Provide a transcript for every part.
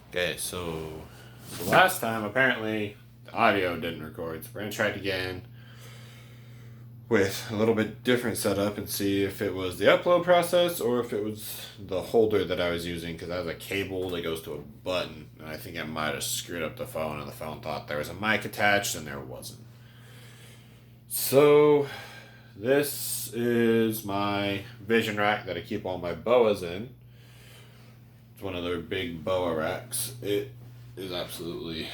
Okay, so the last time apparently the audio didn't record, so we're gonna try it again with a little bit different setup and see if it was the upload process or if it was the holder that I was using, because I has a cable that goes to a button, and I think I might have screwed up the phone, and the phone thought there was a mic attached and there wasn't. So this is my vision rack that I keep all my boas in. It's one of their big boa racks. It is absolutely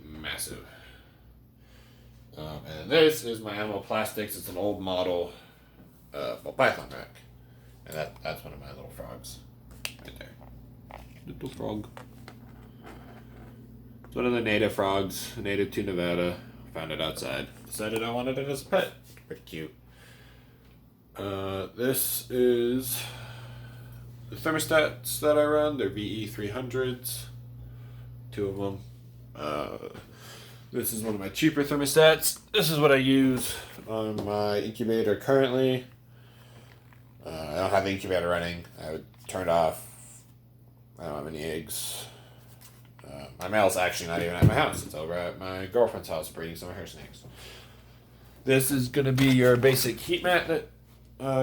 massive. And this is my Animal Plastics. It's an old model Python rack. And that's one of my little frogs. Right there. Little frog. It's one of the native frogs, native to Nevada. Found it outside. Decided I wanted it as a pet. Pretty cute. This is the thermostats that I run. They're VE300s. Two of them. This is one of my cheaper thermostats. This is what I use on my incubator currently. I don't have the incubator running. I would turn it off. I don't have any eggs. My male's actually not even at my house. It's over at my girlfriend's house breeding some of her snakes. This is going to be your basic heat mat that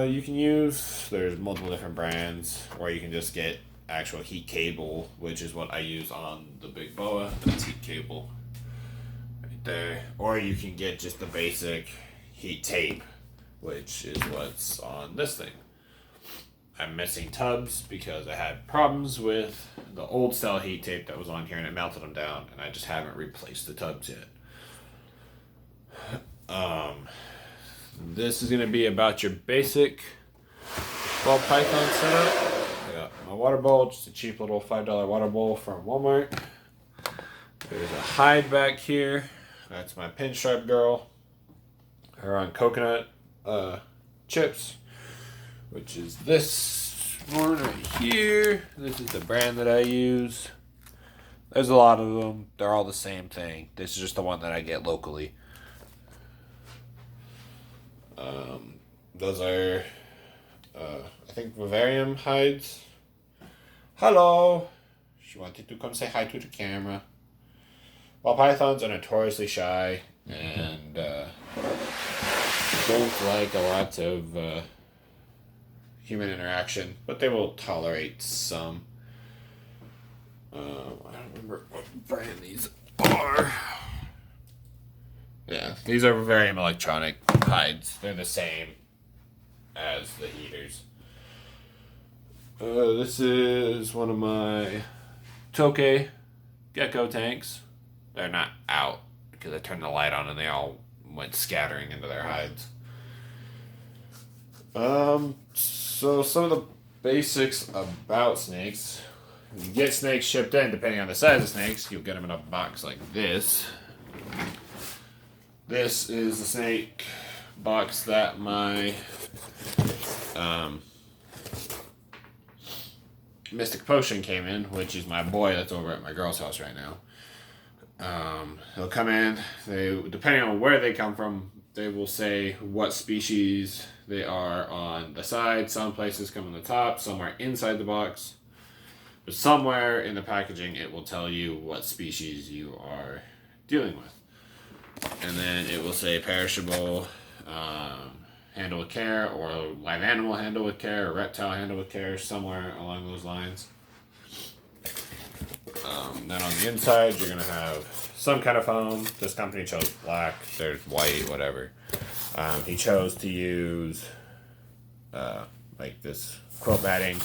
you can use. There's multiple different brands, or you can just get actual heat cable, which is what I use on the big boa. That's heat cable right there. Or you can get just the basic heat tape, which is what's on this thing. I'm missing tubs because I had problems with the old style heat tape that was on here and it melted them down, and I just haven't replaced the tubs yet. This is going to be about your basic ball python setup. I got my water bowl, just a cheap little $5 water bowl from Walmart. There's a hide back here. That's my pinstripe girl. Her on coconut chips, which is this one right here. This is the brand that I use. There's a lot of them. They're all the same thing. This is just the one that I get locally. Those are, I think, vivarium hides. Hello. She wanted to come say hi to the camera. Well, pythons are notoriously shy and don't like a lot of human interaction, but they will tolerate some. I don't remember what brand these are. Yeah, these are vivarium electronic hides. They're the same as the heaters. This is one of my Tokay gecko tanks. They're not out because I turned the light on and they all went scattering into their hides. So some of the basics about snakes. You get snakes shipped in, depending on the size of snakes, you'll get them in a box like this. This is the snake box that my Mystic Potion came in, which is my boy that's over at my girl's house right now. They'll come in. They, depending on where they come from, they will say what species they are on the side. Some places come on the top, somewhere inside the box. But somewhere in the packaging, it will tell you what species you are dealing with. And then it will say perishable, handle with care, or live animal handle with care, or reptile handle with care, somewhere along those lines. Then on the inside, you're going to have some kind of foam. This company chose black. There's white, whatever. He chose to use like this quilt matting.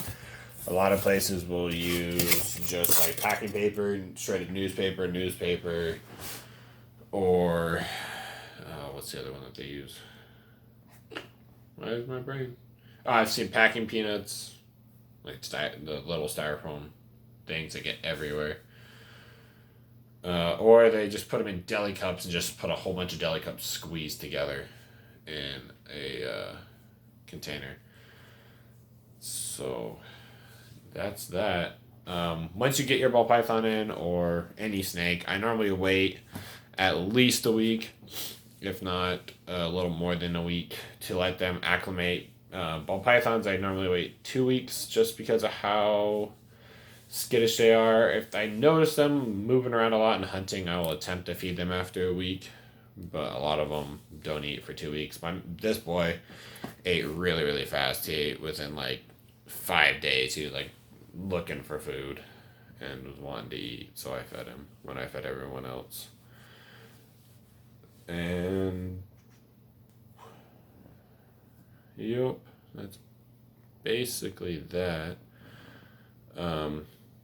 A lot of places will use just like packing paper, shredded newspaper, or what's the other one that they use? Why is my brain? Oh, I've seen packing peanuts, like the little styrofoam things that get everywhere. Or they just put them in deli cups and just put a whole bunch of deli cups squeezed together in a container. So that's that. Once you get your ball python in, or any snake, I normally wait at least a week, if not a little more than a week, to let them acclimate. Ball pythons, I normally wait 2 weeks just because of how skittish they are. If I notice them moving around a lot and hunting, I will attempt to feed them after a week. But a lot of them don't eat for 2 weeks. This boy ate really, really fast. He ate within like 5 days. He was like looking for food and was wanting to eat. So I fed him when I fed everyone else. And yep, that's basically that.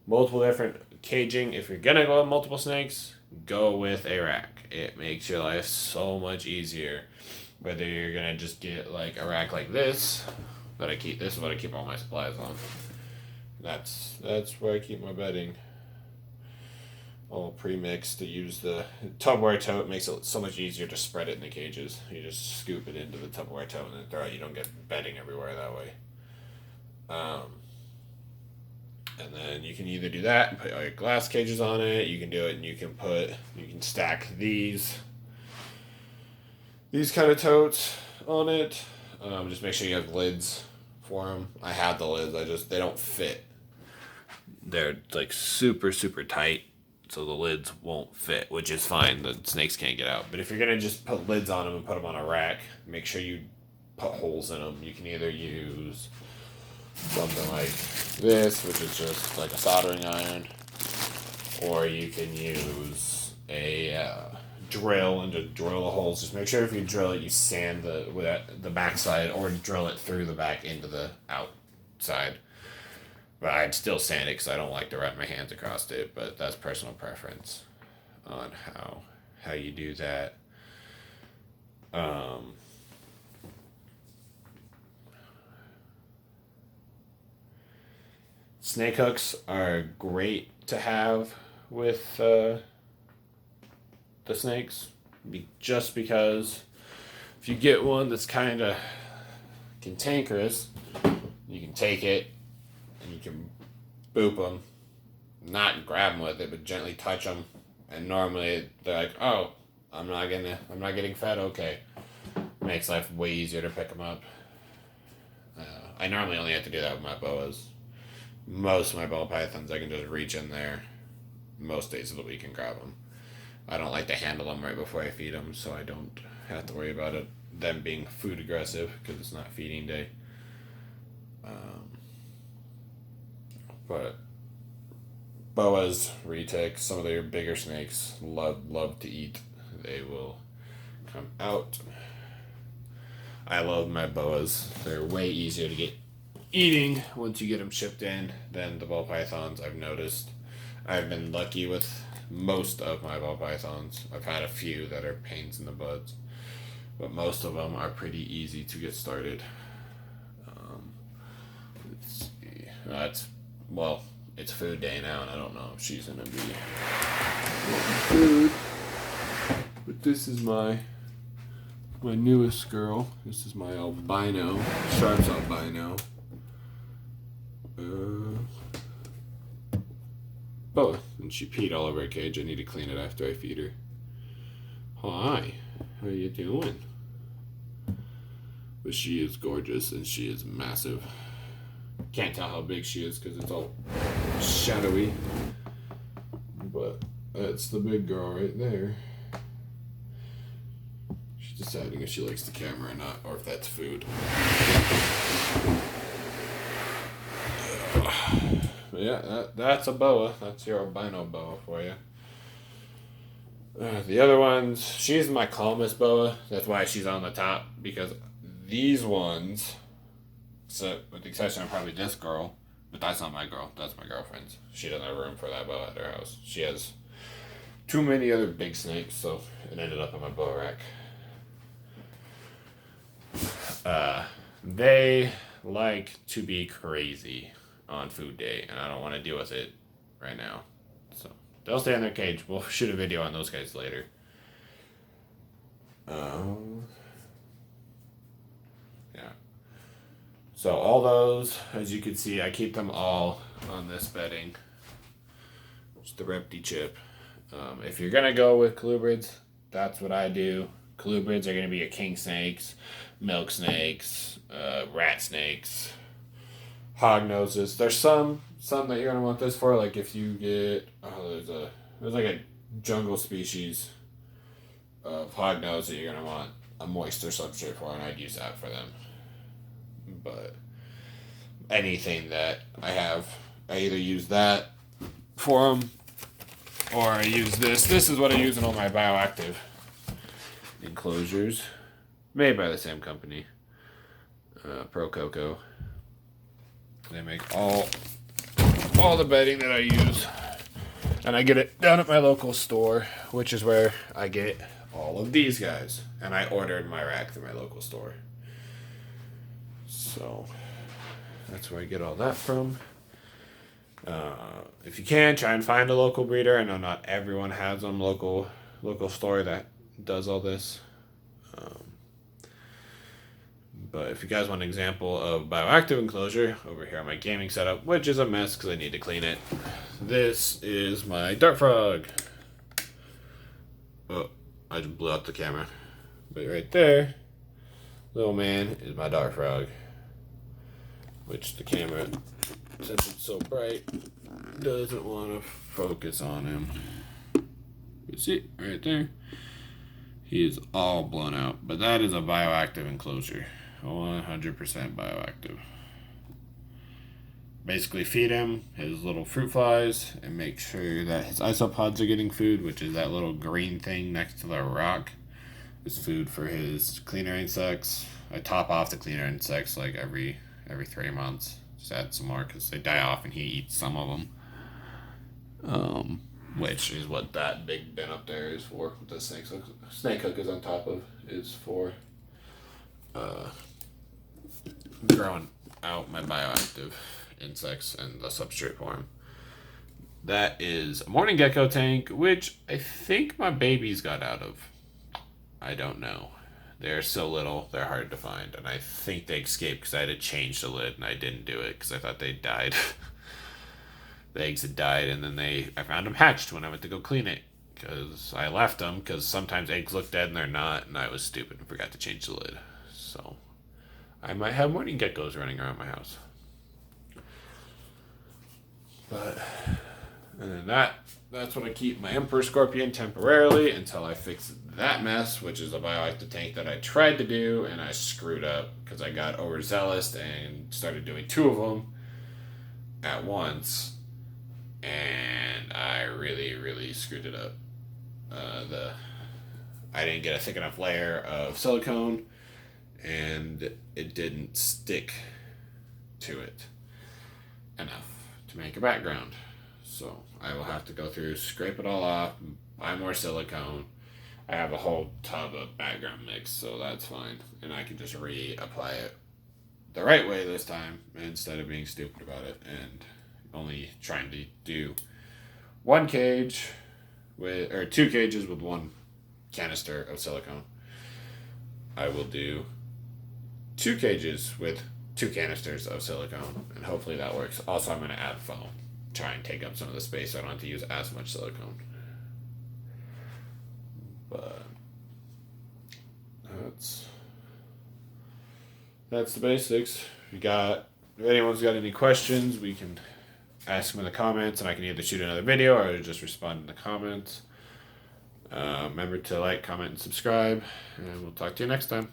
Multiple different caging. If you're gonna go with multiple snakes, go with a rack. It makes your life so much easier. Whether you're gonna just get like a rack like this, that I keep. This is what I keep all my supplies on. That's where I keep my bedding. All pre-mixed to use the Tupperware tote. Makes it so much easier to spread it in the cages. You just scoop it into the Tupperware tote and then throw it. You don't get bedding everywhere that way. And then you can either do that and put all your glass cages on it. You can do it and you can stack these kind of totes on it. Just make sure you have lids for them. I have the lids. They don't fit. They're like super, super tight. So the lids won't fit, which is fine. The snakes can't get out. But if you're going to just put lids on them and put them on a rack, make sure you put holes in them. You can either use something like this, which is just like a soldering iron, or you can use a drill and just drill the holes. Just make sure if you drill it, you sand the backside or drill it through the back into the outside. But I'd still sand it because I don't like to run my hands across it. But that's personal preference on how you do that. Snake hooks are great to have with the snakes, just because if you get one that's kind of cantankerous, you can take it and you can boop them, not grab them with it, but gently touch them, and normally they're like, "Oh, I'm not getting fed." Okay, makes life way easier to pick them up. I normally only have to do that with my boas. Most of my ball pythons, I can just reach in there most days of the week and grab them. I don't like to handle them right before I feed them, so I don't have to worry about them being food aggressive because it's not feeding day. But boas, retics, some of their bigger snakes love to eat. They will come out. I love my boas. They're way easier to get eating once you get them shipped in than the ball pythons, I've noticed. I've been lucky with most of my ball pythons. I've had a few that are pains in the butts, but most of them are pretty easy to get started. Let's see. It's food day now, and I don't know if she's gonna be food. But this is my newest girl. This is my albino, Sharp's albino. Boa, and she peed all over her cage. I need to clean it after I feed her. Hi, how you doing? But she is gorgeous and she is massive. Can't tell how big she is because it's all shadowy. But that's the big girl right there. She's deciding if she likes the camera or not, or if that's food. But yeah, that's a boa. That's your albino boa for you. The other ones, she's my calmest boa. That's why she's on the top, because these ones, so with the exception of probably this girl, but that's not my girl. That's my girlfriend's. She doesn't have room for that boa at her house. She has too many other big snakes, so it ended up in my boa rack. They like to be crazy on food day, and I don't want to deal with it right now. So they'll stay in their cage. We'll shoot a video on those guys later. Yeah. So all those, as you can see, I keep them all on this bedding. Just the Repti chip. If you're gonna go with colubrids, that's what I do. Colubrids are gonna be your king snakes, milk snakes, rat snakes, hog noses. There's some something that you're gonna want this for. Like if you get there's like a jungle species of hognose that you're gonna want a moisture substrate for, and I'd use that for them. But anything that I have, I either use that for them, or I use this. This is what I use in all my bioactive enclosures, made by the same company, Pro Coco. They make all the bedding that I use, and I get it down at my local store, which is where I get all of these guys. And I ordered my rack through my local store, so that's where I get all that from. If you can, try and find a local breeder. I know not everyone has them. Local store that does all this. But if you guys want an example of bioactive enclosure, over here on my gaming setup, which is a mess because I need to clean it. This is my dart frog. Oh, I just blew out the camera. But right there, little man, is my dart frog. Which the camera, since it's so bright, doesn't want to focus on him. You see, right there? He is all blown out. But that is a bioactive enclosure. 100% bioactive. Basically feed him his little fruit flies and make sure that his isopods are getting food, which is that little green thing next to the rock. Is food for his cleaner insects. I top off the cleaner insects like every 3 months. Just add some more because they die off and he eats some of them. Which is what that big bin up there is for. The snake hook is on top of is for growing out my bioactive insects and the substrate for them. That is a morning gecko tank, which I think my babies got out of. I don't know. They're so little, they're hard to find, and I think they escaped because I had to change the lid, and I didn't do it because I thought they died. The eggs had died, and then I found them hatched when I went to go clean it because I left them because sometimes eggs look dead and they're not, and I was stupid and forgot to change the lid. So I might have morning geckos running around my house. But and then that's when I keep my Emperor Scorpion temporarily until I fix that mess, which is a bioactive tank that I tried to do and I screwed up because I got overzealous and started doing 2 of them at once, and I really screwed it up. I didn't get a thick enough layer of silicone, and it didn't stick to it enough to make a background. So I will have to go through, scrape it all off, buy more silicone. I have a whole tub of background mix, so that's fine. And I can just reapply it the right way this time instead of being stupid about it and only trying to do 1 cage or 2 cages with 1 canister of silicone. I will do 2 cages with 2 canisters of silicone, and hopefully that works. Also, I'm going to add foam. Try and take up some of the space so I don't have to use as much silicone. But that's the basics. If anyone's got any questions, we can ask them in the comments, and I can either shoot another video or just respond in the comments. Remember to like, comment, and subscribe, and we'll talk to you next time.